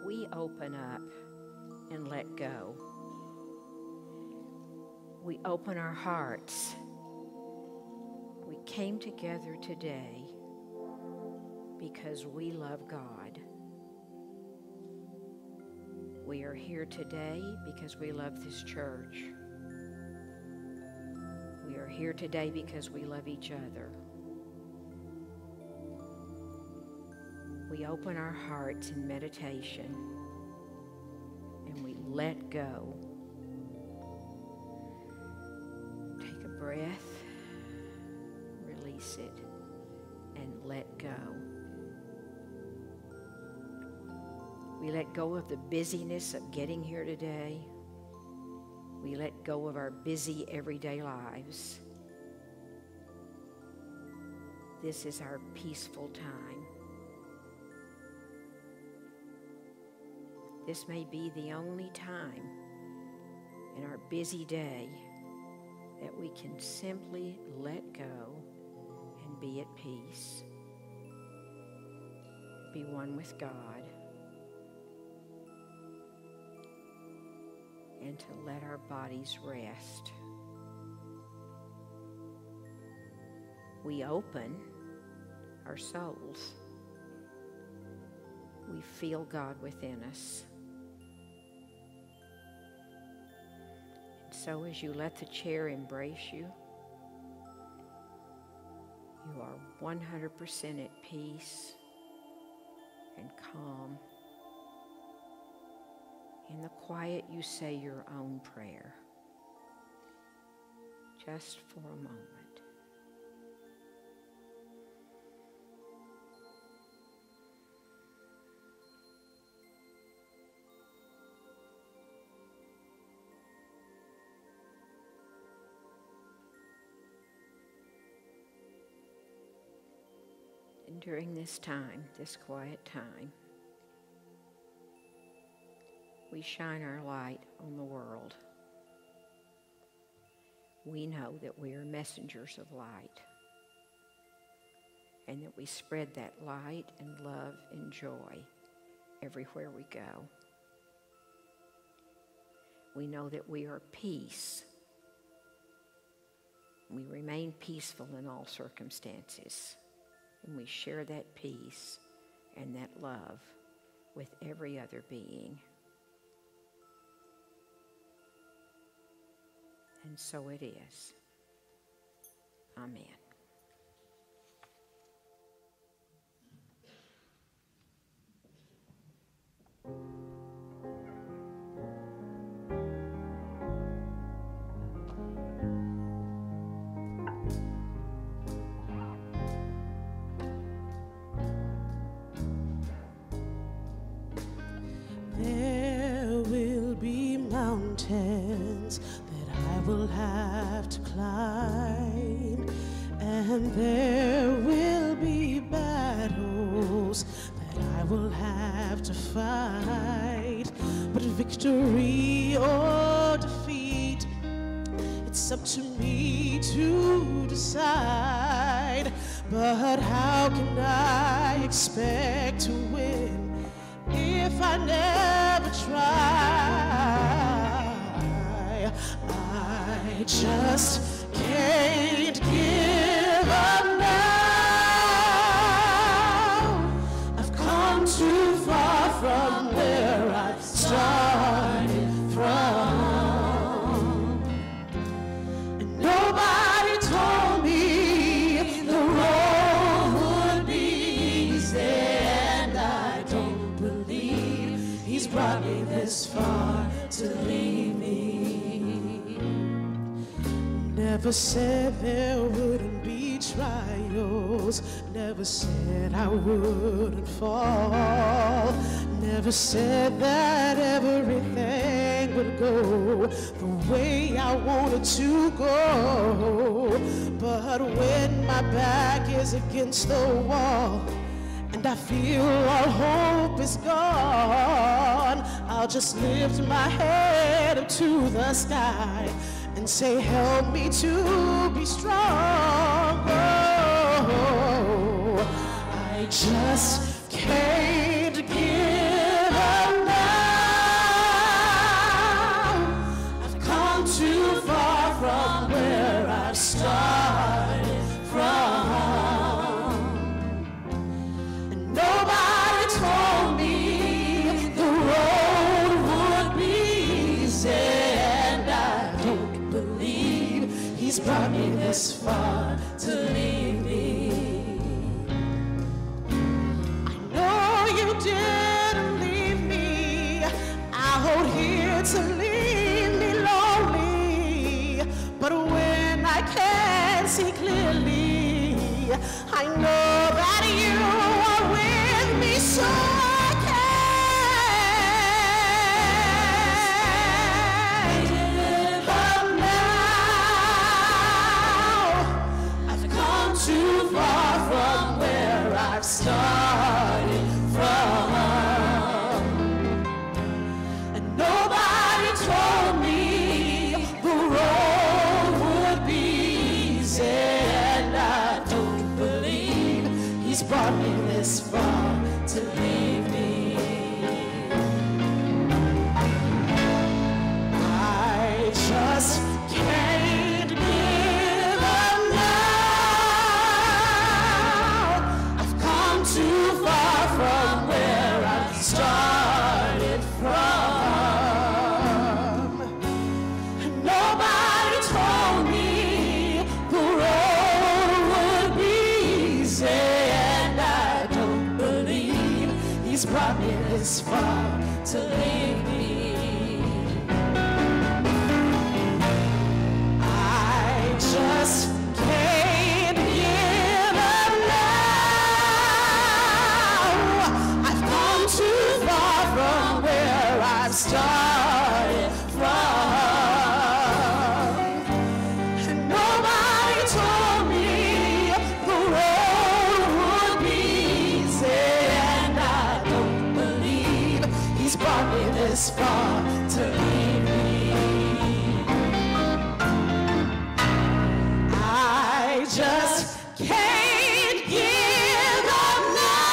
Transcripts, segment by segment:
we open up and let go. We open our hearts. We came together today because we love God. We are here today because we love this church. We are here today because we love each other. We open our hearts in meditation and we let go. Take a breath, release it, and let go. We let go of the busyness of getting here today. We let go of our busy everyday lives. This is our peaceful time. This may be the only time in our busy day that we can simply let go and be at peace. Be one with God. And to let our bodies rest. We open our souls. We feel God within us. And so as you let the chair embrace you, you are 100% at peace and calm. In the quiet, you say your own prayer, just for a moment. And during this time, this quiet time, we shine our light on the world. We know that we are messengers of light, and that we spread that light and love and joy everywhere we go. We know that we are peace. We remain peaceful in all circumstances, and we share that peace and that love with every other being. And so it is. Amen. There will be mountains I will have to climb, and there will be battles that I will have to fight. But victory or defeat, it's up to me to decide. But how can I expect to win if I never try? I just can't give up now. I've come too far from where I started from. And nobody told me the road would be easy, and I don't believe He's brought me this far to leave me. Never said there wouldn't be trials. Never said I wouldn't fall. Never said that everything would go the way I wanted to go. But when my back is against the wall and I feel all hope is gone, I'll just lift my head up to the sky and say, help me to be strong. Oh, I just can't give up this far to leave me. I know you didn't leave me out here to leave me lonely, but when I can't see clearly, I know that you are with me, so I can't give up now. I've come too far from where I've started from, and nobody told me the road would be easy, and I don't believe he's brought me this far to leave me. I just can't give up now. I've come too far from where I started from. Nobody told me the road would be easy, and I don't believe he's brought me this far to leave me. I just can't give up now. I've come too far from where I started from. And nobody told me the road would be easy, and I don't believe he's brought me this far to leave me. I just can't give up now.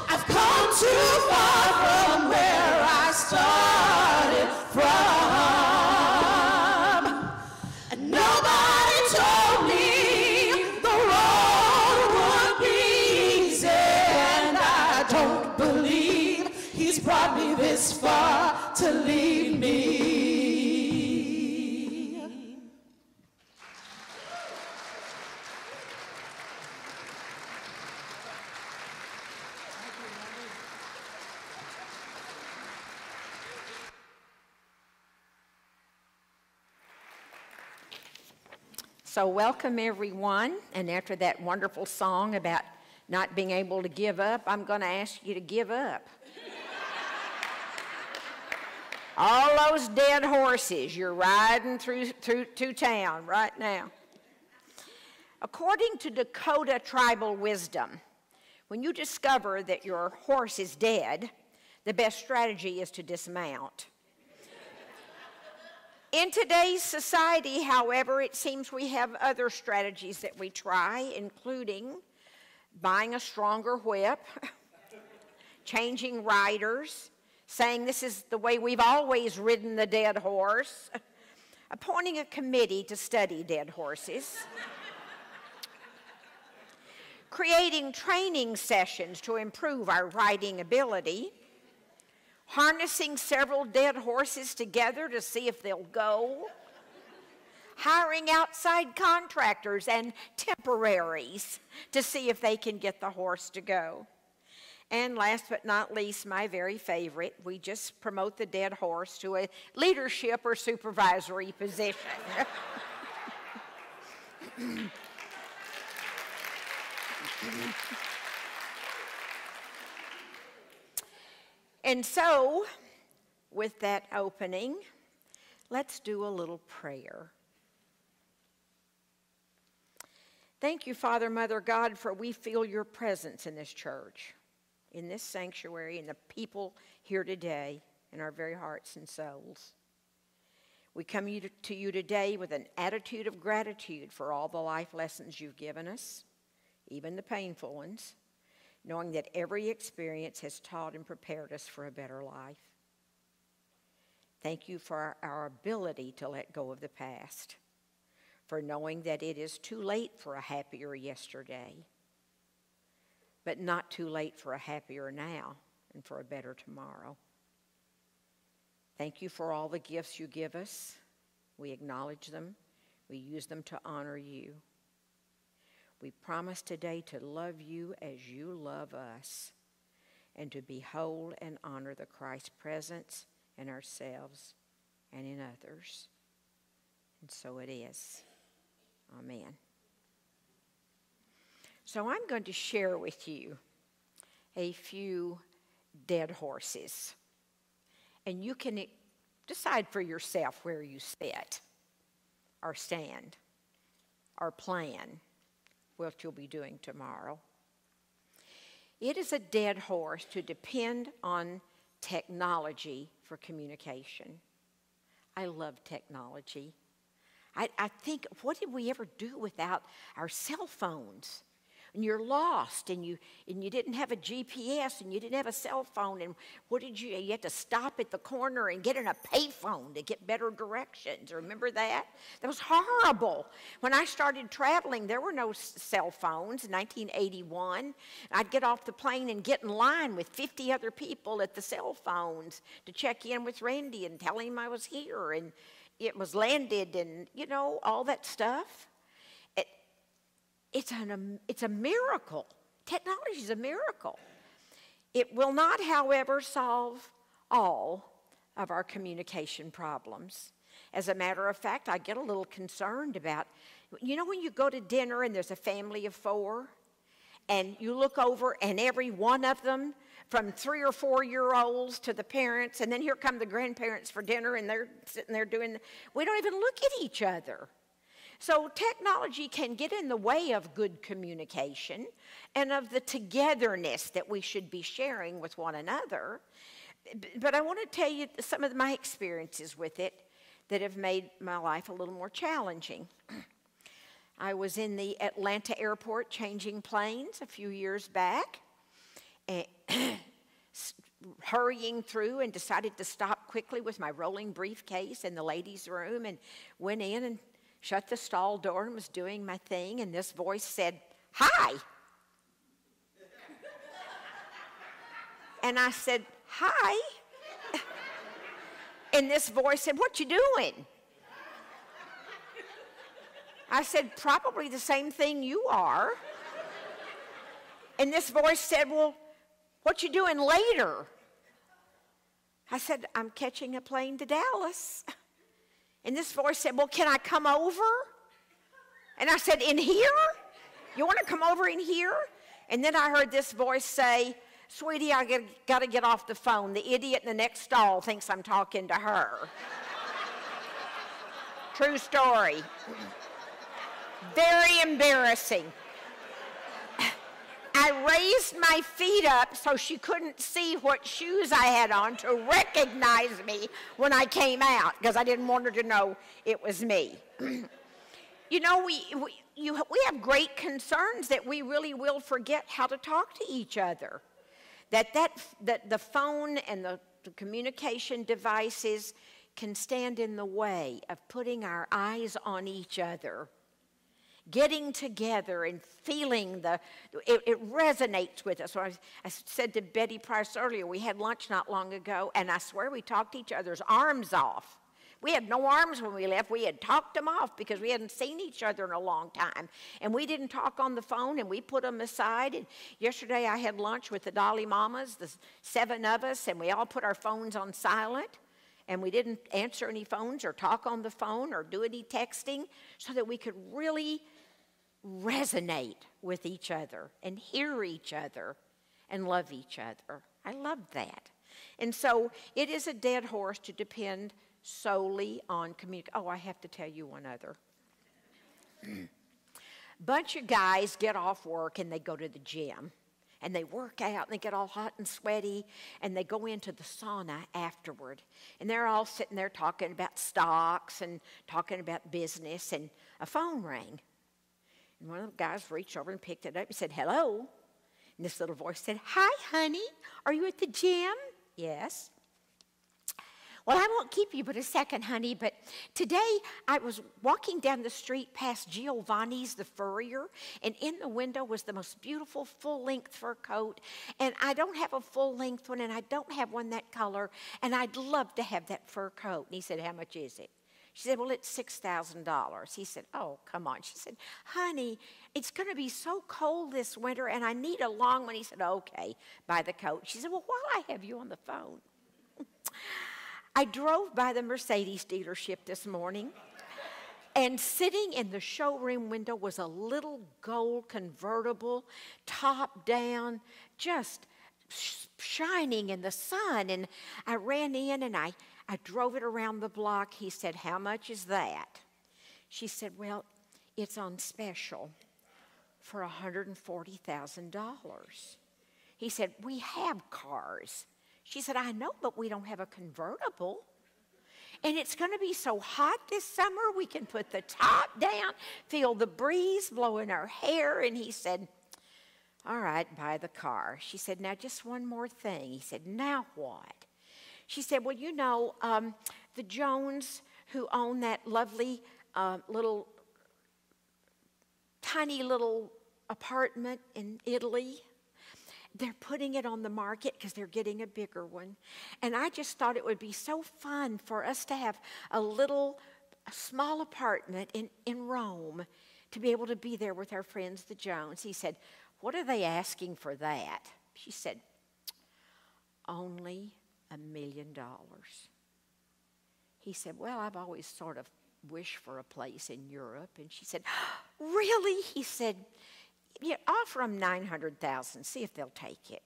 I've come too far from where I started from, and nobody told me the road would be easy, and I don't believe he's brought me this far to leave me. So welcome everyone, and after that wonderful song about not being able to give up, I'm going to ask you to give up. All those dead horses you're riding through town right now. According to Dakota tribal wisdom, when you discover that your horse is dead, the best strategy is to dismount. In today's society, however, it seems we have other strategies that we try, including buying a stronger whip, changing riders, saying this is the way we've always ridden the dead horse, appointing a committee to study dead horses, creating training sessions to improve our riding ability, harnessing several dead horses together to see if they'll go, hiring outside contractors and temporaries to see if they can get the horse to go. And last but not least, my very favorite, we just promote the dead horse to a leadership or supervisory position. And so, with that opening, let's do a little prayer. Thank you, Father, Mother, God, for we feel your presence in this church, in this sanctuary, and the people here today, in our very hearts and souls. We come to you today with an attitude of gratitude for all the life lessons you've given us, even the painful ones, knowing that every experience has taught and prepared us for a better life. Thank you for our ability to let go of the past, for knowing that it is too late for a happier yesterday, but not too late for a happier now and for a better tomorrow. Thank you for all the gifts you give us, We acknowledge them. We use them to honor you. We promise today to love you as you love us and to behold and honor the Christ presence in ourselves and in others. And so it is. Amen. So I'm going to share with you a few dead horses. And you can decide for yourself where you sit or stand or plan what you'll be doing tomorrow. It is a dead horse to depend on technology for communication. I love technology. I think, what did we ever do without our cell phones? And you're lost, and you didn't have a GPS, and you didn't have a cell phone, and what did you had to stop at the corner and get in a payphone to get better directions. Remember that? That was horrible. When I started traveling, there were no cell phones in 1981. I'd get off the plane and get in line with 50 other people at the cell phones to check in with Randy and tell him I was here, and it was landed, and all that stuff. It's a miracle. Technology is a miracle. It will not, however, solve all of our communication problems. As a matter of fact, I get a little concerned about, when you go to dinner and there's a family of 4, and you look over and every one of them, from 3 or 4 year olds to the parents, and then here come the grandparents for dinner, and they're sitting there we don't even look at each other. So technology can get in the way of good communication and of the togetherness that we should be sharing with one another. But I want to tell you some of my experiences with it that have made my life a little more challenging. I was in the Atlanta airport changing planes a few years back, and hurrying through, and decided to stop quickly with my rolling briefcase in the ladies' room, and went in and shut the stall door and was doing my thing, and this voice said, "Hi." And I said, "Hi." And this voice said, "What you doing?" I said, "Probably the same thing you are." And this voice said, "Well, what you doing later?" I said, "I'm catching a plane to Dallas." And this voice said, "Well, can I come over?" And I said, "In here? You want to come over in here?" And then I heard this voice say, "Sweetie, I got to get off the phone. The idiot in the next stall thinks I'm talking to her." True story. Very embarrassing. I raised my feet up so she couldn't see what shoes I had on to recognize me when I came out, because I didn't want her to know it was me. We have great concerns that we really will forget how to talk to each other. That the phone and the communication devices can stand in the way of putting our eyes on each other, getting together and feeling it resonates with us. So I said to Betty Price earlier, we had lunch not long ago, and I swear we talked each other's arms off. We had no arms when we left. We had talked them off because we hadn't seen each other in a long time. And we didn't talk on the phone, and we put them aside. And yesterday I had lunch with the Dolly Mamas, the 7 of us, and we all put our phones on silent. And we didn't answer any phones or talk on the phone or do any texting, so that we could really resonate with each other and hear each other and love each other. I love that. And so it is a dead horse to depend solely on communication. Oh, I have to tell you one other. Bunch of guys get off work and they go to the gym. And they work out, and they get all hot and sweaty, and they go into the sauna afterward. And they're all sitting there talking about stocks and talking about business, and a phone rang. And one of the guys reached over and picked it up and said, "Hello." And this little voice said, "Hi, honey. Are you at the gym?" "Yes." "Well, I won't keep you but a second, honey, but today I was walking down the street past Giovanni's the furrier, and in the window was the most beautiful full-length fur coat, and I don't have a full-length one, and I don't have one that color, and I'd love to have that fur coat." And he said, "How much is it?" She said, well, it's $6,000. He said, oh, come on. She said, honey, it's going to be so cold this winter, and I need a long one. He said, okay, buy the coat. She said, well, while I have you on the phone, I drove by the Mercedes dealership this morning, and sitting in the showroom window was a little gold convertible, top down, just shining in the sun. And I ran in and I drove it around the block. He said, how much is that? She said, well, it's on special for $140,000. He said, we have cars. She said, I know, but we don't have a convertible. And it's going to be so hot this summer, we can put the top down, feel the breeze blowing our hair. And he said, all right, buy the car. She said, now just one more thing. He said, now what? She said, well, you know, the Jones who own that lovely tiny little apartment in Italy, they're putting it on the market because they're getting a bigger one. And I just thought it would be so fun for us to have a small apartment in Rome, to be able to be there with our friends, the Jones. He said, what are they asking for that? She said, only $1 million. He said, well, I've always sort of wished for a place in Europe. And she said, really? He said, yeah, offer them $900,000, see if they'll take it.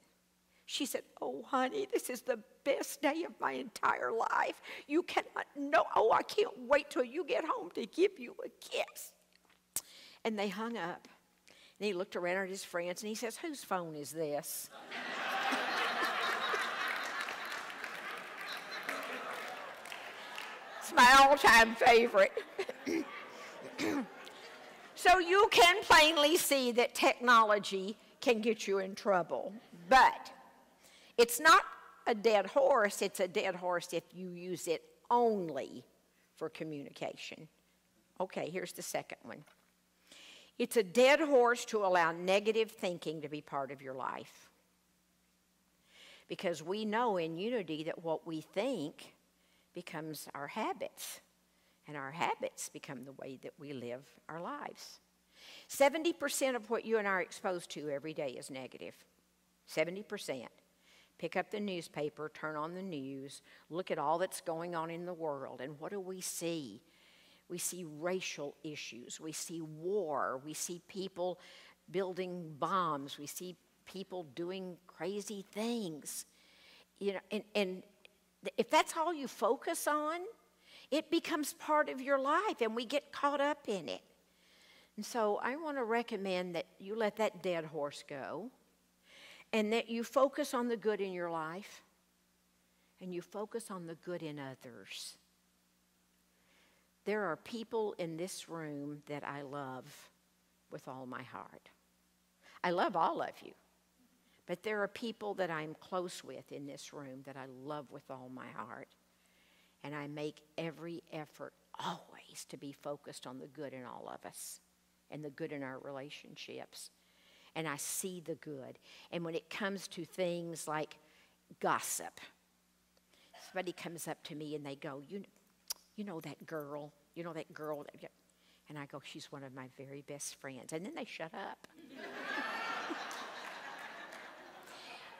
She said, oh, honey, this is the best day of my entire life. You cannot know. Oh, I can't wait till you get home to give you a kiss. And they hung up. And he looked around at his friends and he says, whose phone is this? It's my all-time favorite. So you can plainly see that technology can get you in trouble. But it's not a dead horse. It's a dead horse if you use it only for communication. Okay, here's the second one. It's a dead horse to allow negative thinking to be part of your life. Because we know in unity that what we think becomes our habits. And our habits become the way that we live our lives. 70% of what you and I are exposed to every day is negative. 70%. Pick up the newspaper, turn on the news, look at all that's going on in the world, and what do we see? We see racial issues. We see war. We see people building bombs. We see people doing crazy things. You know, and if that's all you focus on, it becomes part of your life, and we get caught up in it. And so I want to recommend that you let that dead horse go, and that you focus on the good in your life, and you focus on the good in others. There are people in this room that I love with all my heart. I love all of you, but there are people that I'm close with in this room that I love with all my heart. And I make every effort always to be focused on the good in all of us and the good in our relationships. And I see the good. And when it comes to things like gossip, somebody comes up to me and they go, you know that girl, and I go, she's one of my very best friends. And then they shut up.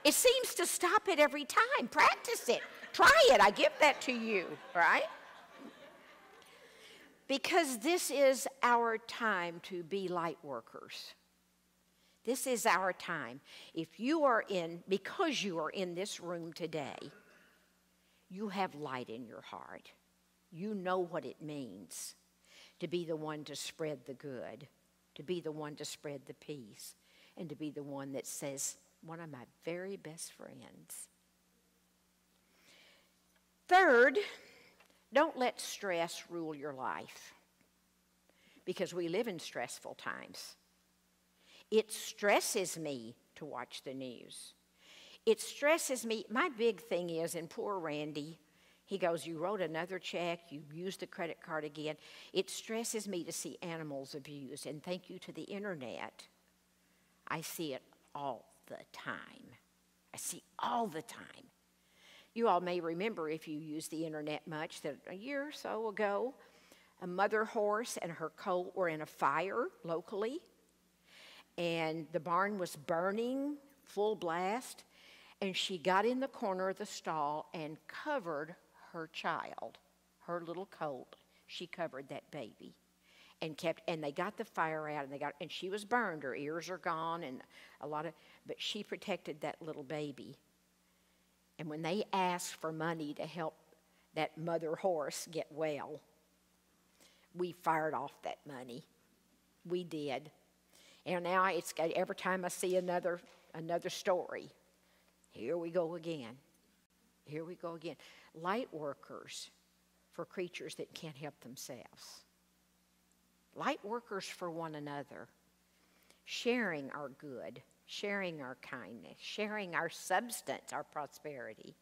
It seems to stop it every time. Practice it. Try it. I give that to you, right? Because this is our time to be light workers. This is our time. Because you are in this room today, you have light in your heart. You know what it means to be the one to spread the good, to be the one to spread the peace, and to be the one that says, one of my very best friends. Third, don't let stress rule your life, because we live in stressful times. It stresses me to watch the news. It stresses me. My big thing is, and poor Randy, he goes, you wrote another check, you used the credit card again. It stresses me to see animals abused, and thank you to the internet, I see it all the time. I see all the time. You all may remember, if you use the internet much, that a year or so ago, A mother horse and her colt were in a fire locally, and the barn was burning full blast, and she got in the corner of the stall and covered her child, her little colt. She covered that baby and they got the fire out, and she was burned. Her ears are gone and but she protected that little baby. And when they asked for money to help that mother horse get well, we fired off that money. We did. And now every time I see another story, here we go again. Here we go again. Light workers for creatures that can't help themselves. Light workers for one another. Sharing our good, sharing our kindness, sharing our substance, our prosperity.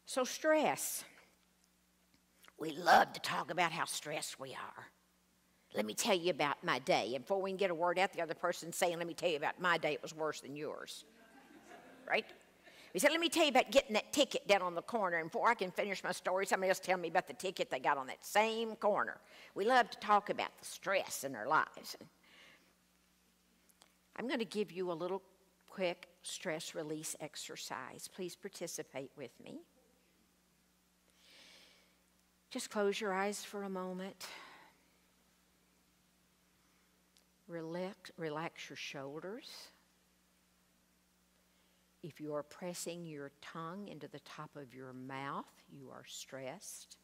So stress. We love to talk about how stressed we are. Let me tell you about my day. And before we can get a word out, the other person's saying, let me tell you about my day. It was worse than yours. Right? He said, let me tell you about getting that ticket down on the corner. And before I can finish my story, somebody else tell me about the ticket they got on that same corner. We love to talk about the stress in our lives. I'm going to give you a little quick stress release exercise. Please participate with me. Just close your eyes for a moment. Relax your shoulders. If you are pressing your tongue into the top of your mouth, you are stressed.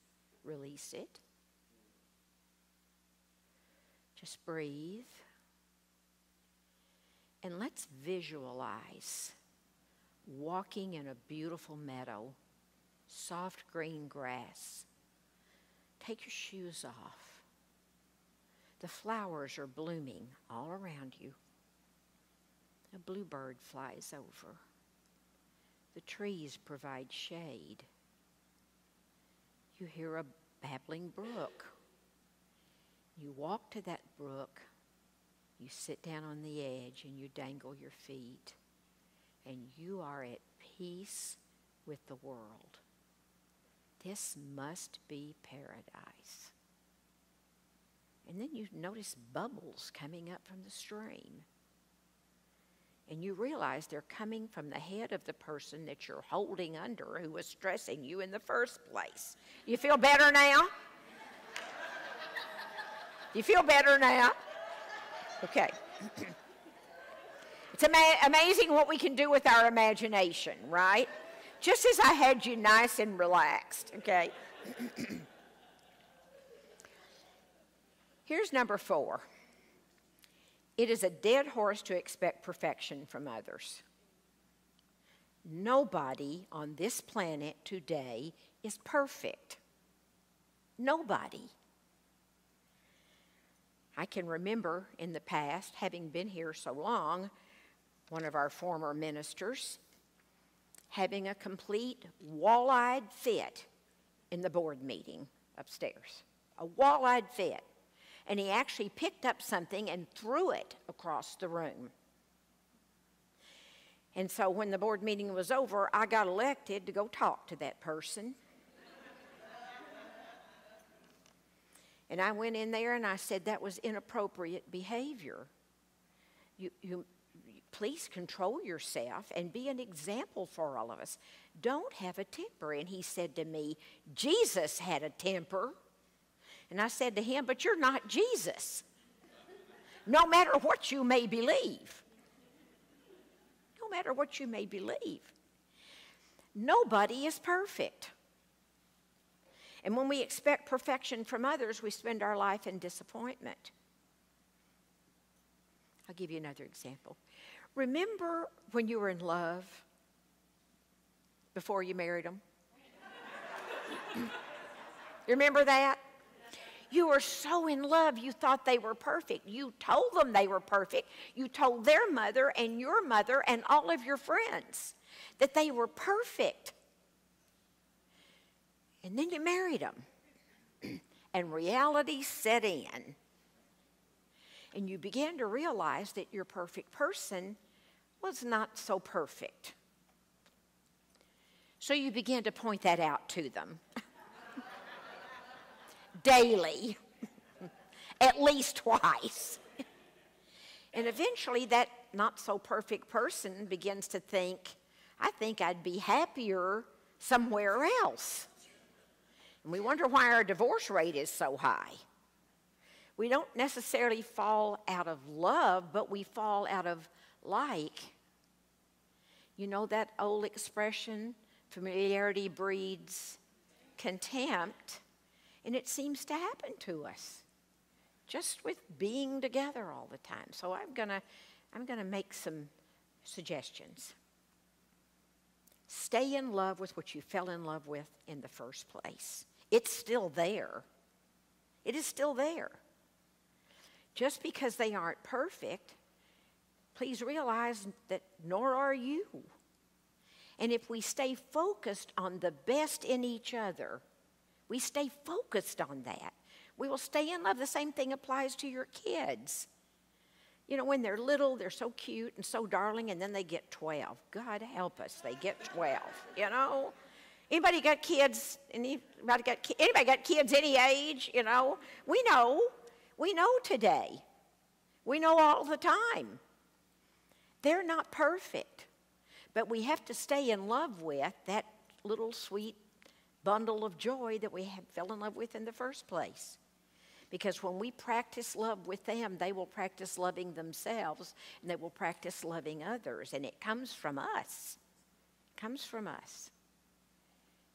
Release it. Just breathe. And let's visualize walking in a beautiful meadow, soft green grass. Take your shoes off. The flowers are blooming all around you. A bluebird flies over. The trees provide shade. You hear a babbling brook. You walk to that brook. You sit down on the edge and you dangle your feet. And you are at peace with the world. This must be paradise. And then you notice bubbles coming up from the stream. And you realize they're coming from the head of the person that you're holding under who was stressing you in the first place. You feel better now? You feel better now? Okay. It's amazing what we can do with our imagination, right? Just as I had you nice and relaxed, okay? Here's number 4. It is a dead horse to expect perfection from others. Nobody on this planet today is perfect. Nobody. I can remember in the past, having been here so long, one of our former ministers having a complete wall-eyed fit in the board meeting upstairs. A wall-eyed fit. And he actually picked up something and threw it across the room. And so when the board meeting was over, I got elected to go talk to that person. And I went in there and I said that was inappropriate behavior. You please control yourself and be an example for all of us. Don't have a temper. And he said to me, Jesus had a temper. And I said to him, but you're not Jesus. No matter what you may believe. No matter what you may believe. Nobody is perfect. And when we expect perfection from others, we spend our life in disappointment. I'll give you another example. Remember when you were in love before you married them? You remember that? You were so in love, you thought they were perfect. You told them they were perfect. You told their mother and your mother and all of your friends that they were perfect. And then you married them. And reality set in. And you began to realize that your perfect person was not so perfect. So you began to point that out to them. daily, at least twice. And eventually that not so perfect person begins to think, I think I'd be happier somewhere else. And we wonder why our divorce rate is so high. We don't necessarily fall out of love, but we fall out of like. You know that old expression, familiarity breeds contempt, and it seems to happen to us just with being together all the time. So I'm gonna make some suggestions. Stay in love with what you fell in love with in the first place. It's still there. It is still there. Just because they aren't perfect, please realize that nor are you. And if we stay focused on the best in each other, we stay focused on that, we will stay in love. The same thing applies to your kids. You know, when they're little, they're so cute and so darling, and then they get 12. God help us, they get 12, you know? Anybody got kids? Anybody got kids any age, you know? We know today. We know all the time. They're not perfect, but we have to stay in love with that little sweet bundle of joy that we fell in love with in the first place. Because when we practice love with them, they will practice loving themselves, and they will practice loving others, and it comes from us. It comes from us.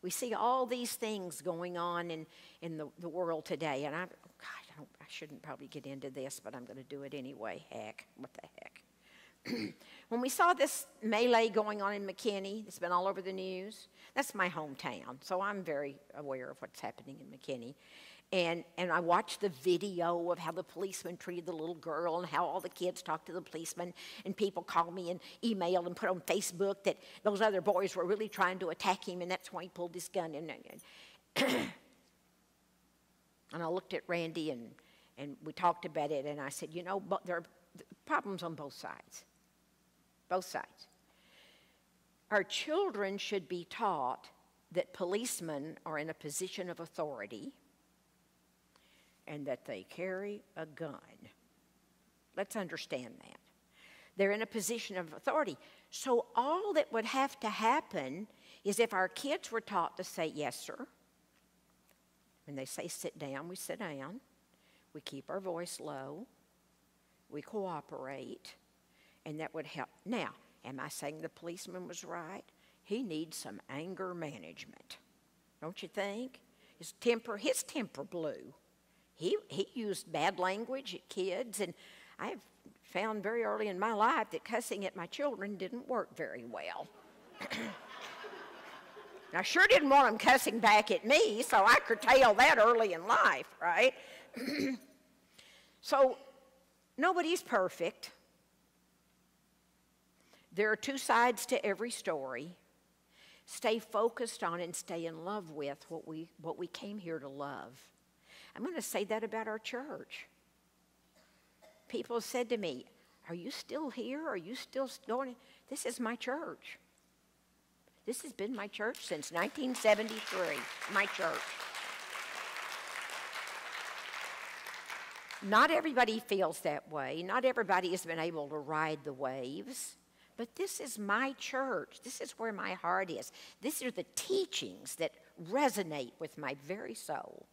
We see all these things going on in the world today, and I shouldn't probably get into this, but I'm going to do it anyway. Heck, what the heck. When we saw this melee going on in McKinney, it's been all over the news. That's my hometown, so I'm very aware of what's happening in McKinney. And I watched the video of how the policeman treated the little girl and how all the kids talked to the policeman, and people called me and emailed and put on Facebook that those other boys were really trying to attack him, and that's why he pulled this gun. And I looked at Randy and we talked about it, and I said, you know, but there are problems on both sides. Both sides. Our children should be taught that policemen are in a position of authority and that they carry a gun. Let's understand that. They're in a position of authority. So all that would have to happen is if our kids were taught to say, yes, sir. When they say sit down, we sit down. We keep our voice low. We cooperate. And that would help. Now, am I saying the policeman was right? He needs some anger management. Don't you think? His temper blew. He used bad language at kids, and I've found very early in my life that cussing at my children didn't work very well. I sure didn't want them cussing back at me, so I curtailed that early in life, right? So nobody's perfect. There are two sides to every story. Stay focused on and stay in love with what we came here to love. I'm going to say that about our church. People said to me, are you still here? Are you still going? This is my church. This has been my church since 1973, my church. Not everybody feels that way. Not everybody has been able to ride the waves. But this is my church. This is where my heart is. These are the teachings that resonate with my very soul.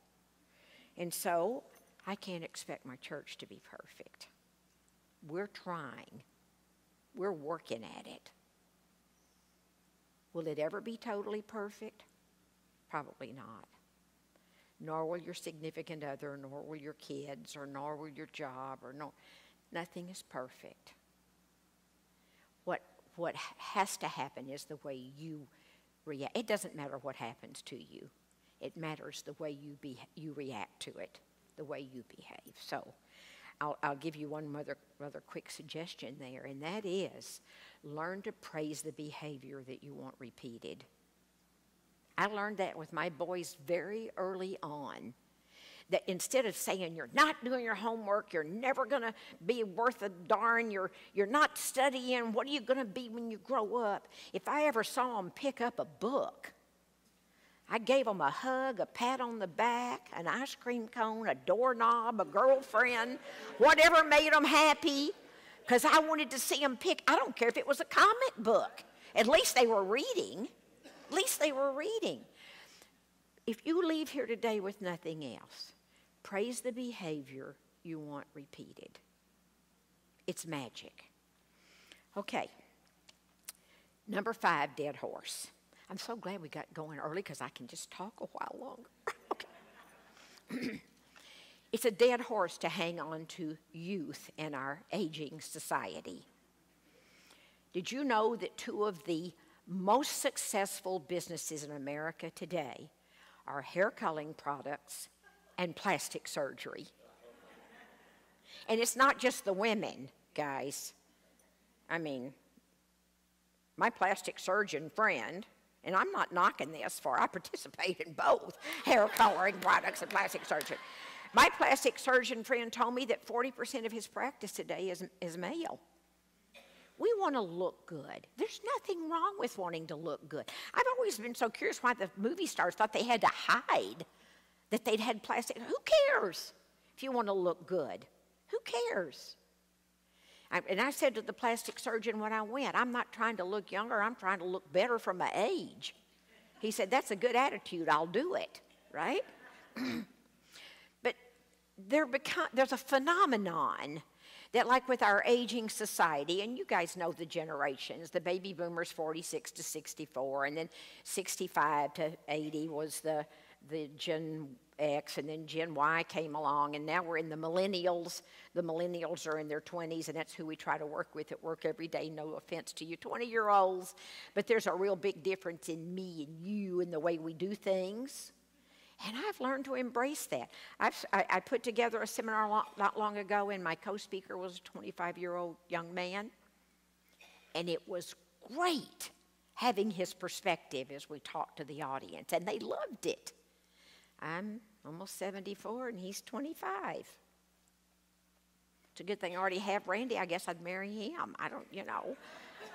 And so I can't expect my church to be perfect. We're trying. We're working at it. Will it ever be totally perfect? Probably not. Nor will your significant other, nor will your kids, or nor will your job, nothing is perfect. What has to happen is the way you react. It doesn't matter what happens to you. It matters the way you react to it, the way you behave. So I'll give you one rather quick suggestion there, and that is learn to praise the behavior that you want repeated. I learned that with my boys very early on, that instead of saying you're not doing your homework, you're never going to be worth a darn, you're not studying, what are you going to be when you grow up? If I ever saw them pick up a book, I gave them a hug, a pat on the back, an ice cream cone, a doorknob, a girlfriend, whatever made them happy, because I wanted to see them pick. I don't care if it was a comic book. At least they were reading. At least they were reading. If you leave here today with nothing else, praise the behavior you want repeated. It's magic. Okay. Number 5, dead horse. I'm so glad we got going early because I can just talk a while longer. Okay. It's a dead horse to hang on to youth in our aging society. Did you know that 2 of the most successful businesses in America today are hair coloring products and plastic surgery? And it's not just the women, guys. I mean, my plastic surgeon friend, and I'm not knocking this, for I participate in both hair coloring products and plastic surgery. My plastic surgeon friend told me that 40% of his practice today is male. We want to look good. There's nothing wrong with wanting to look good. I've always been so curious why the movie stars thought they had to hide that they'd had plastic. Who cares if you want to look good? Who cares? And I said to the plastic surgeon when I went, I'm not trying to look younger, I'm trying to look better for my age. He said, that's a good attitude, I'll do it, right? But there's a phenomenon that, like with our aging society, and you guys know the generations, the baby boomers 46 to 64, and then 65 to 80 was the Gen X, and then Gen Y came along, and now we're in the millennials. The millennials are in their 20s, and that's who we try to work with at work every day. No offense to you 20-year-olds, but there's a real big difference in me and you and the way we do things. And I've learned to embrace that. I put together a seminar not long ago, and my co-speaker was a 25-year-old young man. And it was great having his perspective as we talked to the audience, and they loved it. I'm almost 74, and he's 25. It's a good thing I already have Randy. I guess I'd marry him. I don't,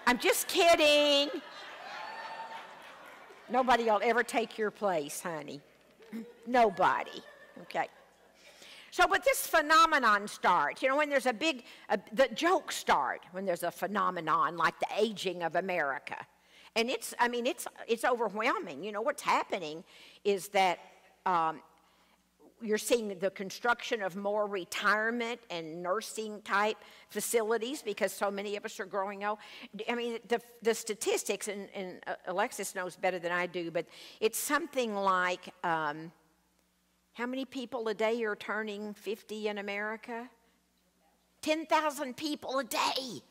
I'm just kidding. Nobody will ever take your place, honey. Nobody. Okay. So, but this phenomenon starts, when there's the jokes start when there's a phenomenon like the aging of America. And it's overwhelming. What's happening is that you're seeing the construction of more retirement and nursing type facilities because so many of us are growing old. I mean, the statistics, and Alexis knows better than I do, but it's something like how many people a day are turning 50 in America? 10,000 people a day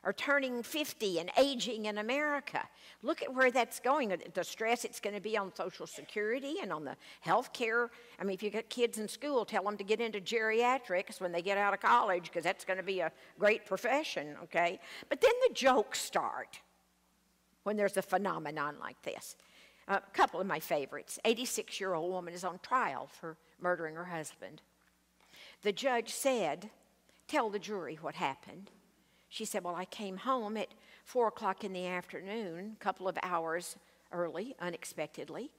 are turning 50 and aging in America. Look at where that's going, the stress it's going to be on Social Security and on the health care. I mean, if you got kids in school, tell them to get into geriatrics when they get out of college, because that's going to be a great profession, okay? But then the jokes start when there's a phenomenon like this. A couple of my favorites. 86-year-old woman is on trial for murdering her husband. The judge said, tell the jury what happened. She said, well, I came home at 4 o'clock in the afternoon, a couple of hours early, unexpectedly.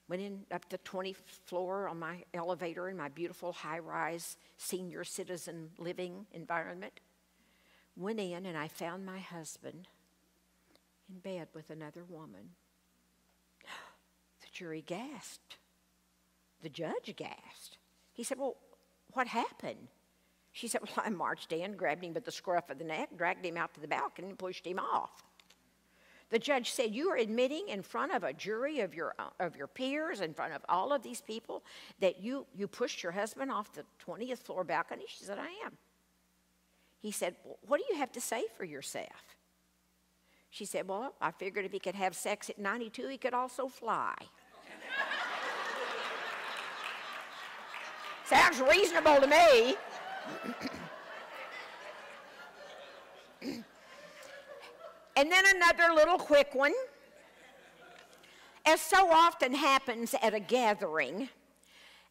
Went in up the 20th floor on my elevator in my beautiful high-rise senior citizen living environment. Went in and I found my husband in bed with another woman. The jury gasped. The judge gasped. He said, well, what happened? She said, well, I marched in, grabbed him by the scruff of the neck, dragged him out to the balcony, and pushed him off. The judge said, you are admitting in front of a jury of your peers, in front of all of these people, that you pushed your husband off the 20th floor balcony? She said, I am. He said, well, what do you have to say for yourself? She said, well, I figured if he could have sex at 92, he could also fly. Sounds reasonable to me. And then another little quick one. As so often happens at a gathering,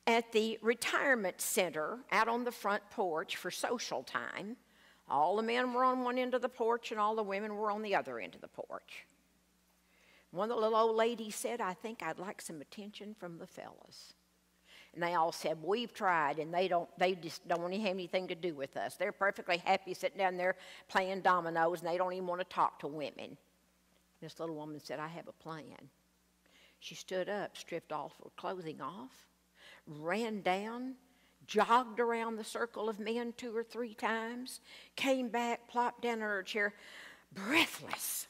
at the retirement center, out on the front porch for social time, all the men were on one end of the porch and all the women were on the other end of the porch. One of the little old ladies said, I think I'd like some attention from the fellas. And they all said, we've tried, and they just don't want to have anything to do with us. They're perfectly happy sitting down there playing dominoes, and they don't even want to talk to women. This little woman said, I have a plan. She stood up, stripped all her clothing off, ran down, jogged around the circle of men 2 or 3 times, came back, plopped down in her chair, breathless.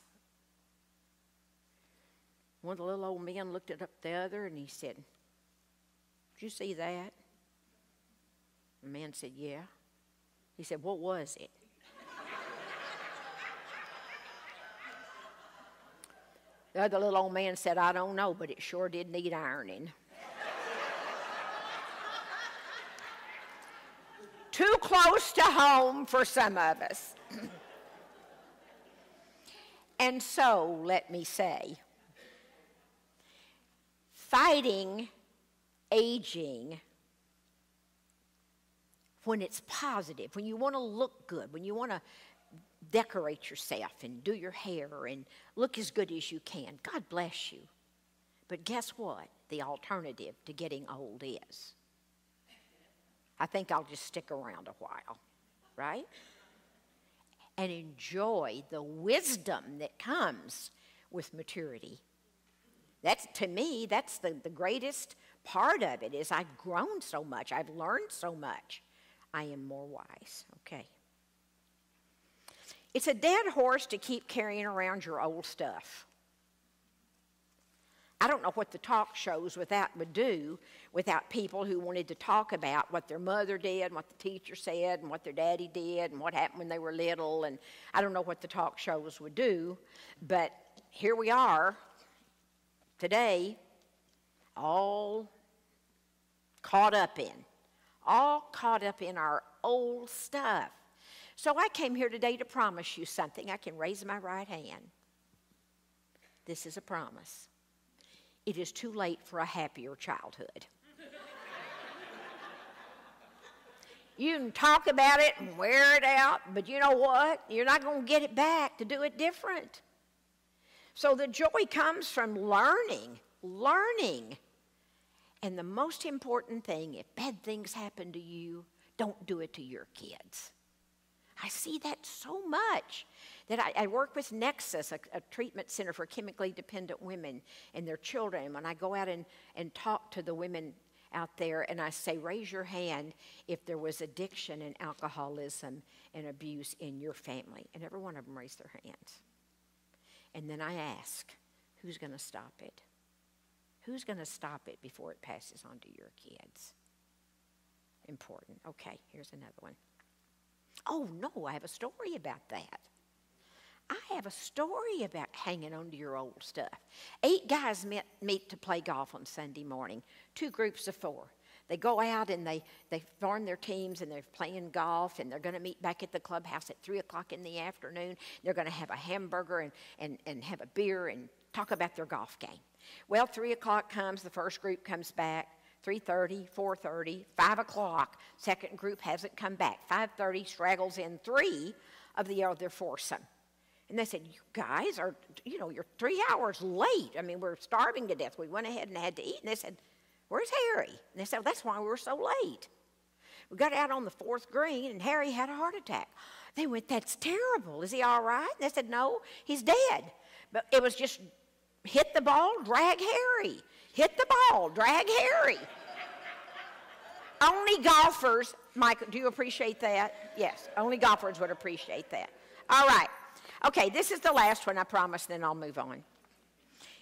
One of the little old men looked at the other, and he said, did you see that? The man said, yeah. He said, what was it? The other little old man said, I don't know, but it sure did need ironing. Too close to home for some of us. And so, let me say, fighting aging when it's positive, when you want to look good, when you want to decorate yourself and do your hair and look as good as you can. God bless you. But guess what? The alternative to getting old is. I think I'll just stick around a while, right? And enjoy the wisdom that comes with maturity. That's, to me, that's the greatest part of it, is I've grown so much. I've learned so much. I am more wise. Okay. It's a dead horse to keep carrying around your old stuff. I don't know what the talk shows would do without people who wanted to talk about what their mother did and what the teacher said and what their daddy did and what happened when they were little. And I don't know what the talk shows would do, but here we are today, all caught up in our old stuff. So I came here today to promise you something. I can raise my right hand. This is a promise. It is too late for a happier childhood. You can talk about it and wear it out, but you know what? You're not going to get it back to do it different. So the joy comes from learning. And the most important thing, if bad things happen to you, don't do it to your kids. I see that so much. That I work with Nexus, a treatment center for chemically dependent women and their children. When I go out and talk to the women out there, and I say, raise your hand if there was addiction and alcoholism and abuse in your family. And every one of them raised their hands. And then I ask, who's going to stop it? Who's going to stop it before it passes on to your kids? Important. Okay, here's another one. Oh, no, I have a story about that. I have a story about hanging on to your old stuff. 8 guys meet to play golf on Sunday morning, 2 groups of 4. They go out and they form their teams and they're playing golf, and they're going to meet back at the clubhouse at 3 o'clock in the afternoon. They're going to have a hamburger and have a beer and talk about their golf game. Well, 3 o'clock comes, the first group comes back. 3:30, 4:30, 5 o'clock, second group hasn't come back. 5:30 straggles in 3 of the other foursome. And they said, you guys are, you're 3 hours late. I mean, we're starving to death. We went ahead and had to eat. And they said, where's Harry? And they said, well, that's why we were so late. We got out on the 4th green, and Harry had a heart attack. They went, that's terrible. Is he all right? And they said, no, he's dead. But it was just hit the ball, drag Harry. Hit the ball, drag Harry. Only golfers, Michael, do you appreciate that? Yes, only golfers would appreciate that. All right. Okay, this is the last one, I promise, then I'll move on.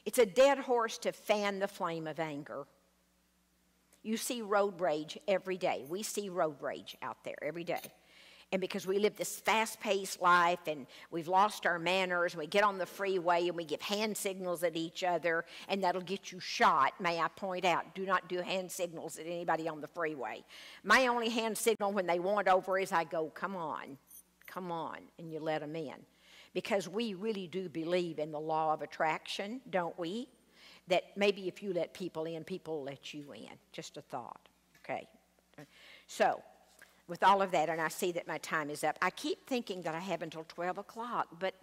It's a dead horse to fan the flame of anger. You see road rage every day. We see road rage out there every day. And because we live this fast-paced life and we've lost our manners, and we get on the freeway and we give hand signals at each other, and that'll get you shot. May I point out, do not do hand signals at anybody on the freeway. My only hand signal when they want over is I go, come on, and you let them in. Because we really do believe in the law of attraction, don't we? That maybe if you let people in, people will let you in. Just a thought, okay? So, with all of that, and I see that my time is up, I keep thinking that I have until 12 o'clock, but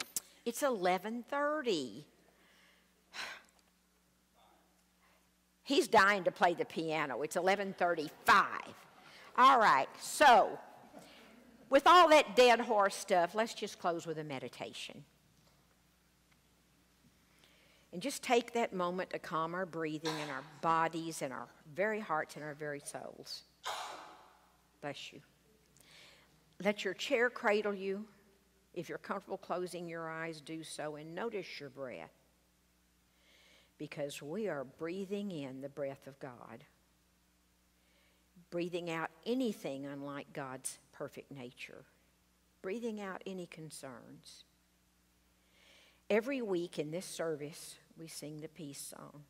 it's 11:30. He's dying to play the piano. It's 11:35. All right, so with all that dead horse stuff, let's just close with a meditation. And just take that moment to calm our breathing and our bodies and our very hearts and our very souls. Bless you. Let your chair cradle you. If you're comfortable closing your eyes, do so, and notice your breath. Because we are breathing in the breath of God. Breathing out anything unlike God's perfect nature. Breathing out any concerns. Every week in this service, we sing the peace song.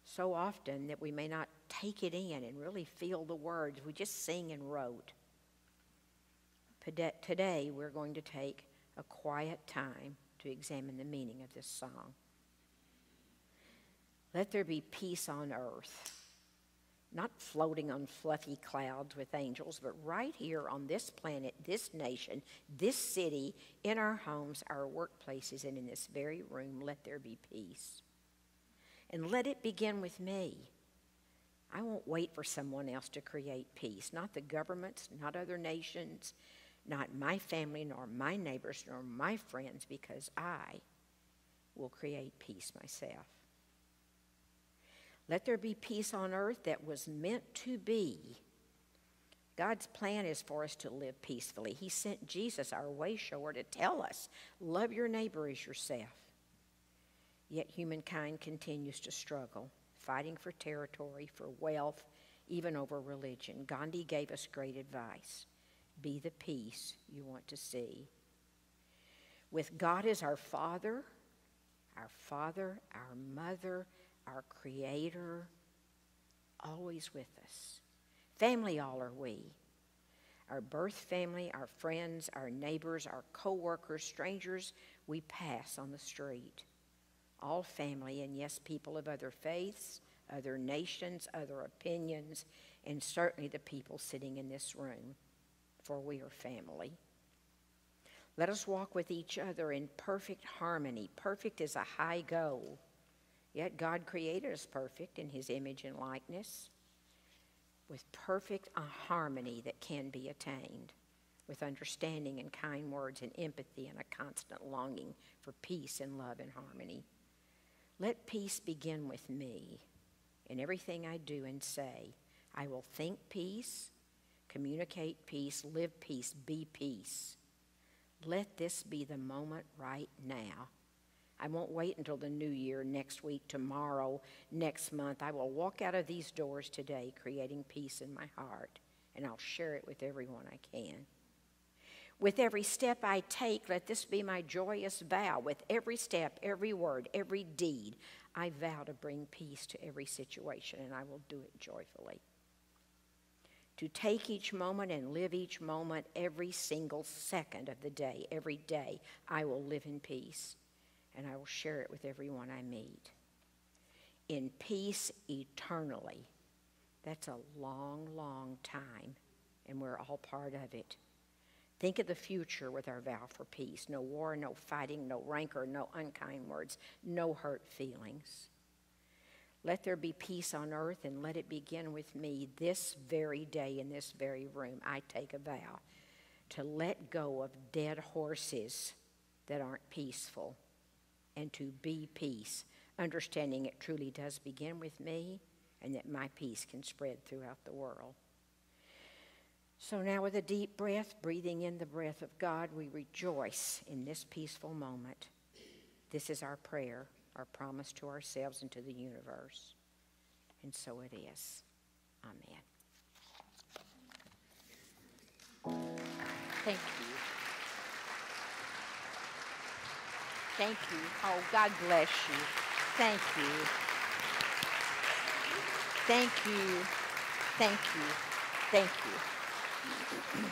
So often that we may not take it in and really feel the words. We just sing and rote. Today, we're going to take a quiet time to examine the meaning of this song. Let there be peace on earth. Not floating on fluffy clouds with angels, but right here on this planet, this nation, this city, in our homes, our workplaces, and in this very room, let there be peace. And let it begin with me. I won't wait for someone else to create peace. Not the governments, not other nations, not my family, nor my neighbors, nor my friends, because I will create peace myself. Let there be peace on earth that was meant to be. God's plan is for us to live peacefully. He sent Jesus, our way shower, to tell us, love your neighbor as yourself. Yet humankind continues to struggle, fighting for territory, for wealth, even over religion. Gandhi gave us great advice. Be the peace you want to see. With God as our Father, our Mother, our Creator, always with us. Family all are we. Our birth family, our friends, our neighbors, our co-workers, strangers we pass on the street. All family, and yes, people of other faiths, other nations, other opinions, and certainly the people sitting in this room, for we are family. Let us walk with each other in perfect harmony. Perfect is a high goal. Yet God created us perfect in His image and likeness, with perfect harmony that can be attained, with understanding and kind words and empathy and a constant longing for peace and love and harmony. Let peace begin with me. In everything I do and say, I will think peace, communicate peace, live peace, be peace. Let this be the moment right now. I won't wait until the new year, next week, tomorrow, next month. I will walk out of these doors today creating peace in my heart, and I'll share it with everyone I can. With every step I take, let this be my joyous vow. With every step, every word, every deed, I vow to bring peace to every situation, and I will do it joyfully. To take each moment and live each moment, every single second of the day, every day, I will live in peace. And I will share it with everyone I meet. In peace eternally. That's a long, long time, and we're all part of it. Think of the future with our vow for peace. No war, no fighting, no rancor, no unkind words, no hurt feelings. Let there be peace on earth, and let it begin with me this very day in this very room. I take a vow to let go of dead horses that aren't peaceful, and to be peace, understanding it truly does begin with me, and that my peace can spread throughout the world. So now with a deep breath, breathing in the breath of God, we rejoice in this peaceful moment. This is our prayer, our promise to ourselves and to the universe. And so it is. Amen. Thank you. Thank you. Oh, God bless you. Thank you. Thank you. Thank you. Thank you.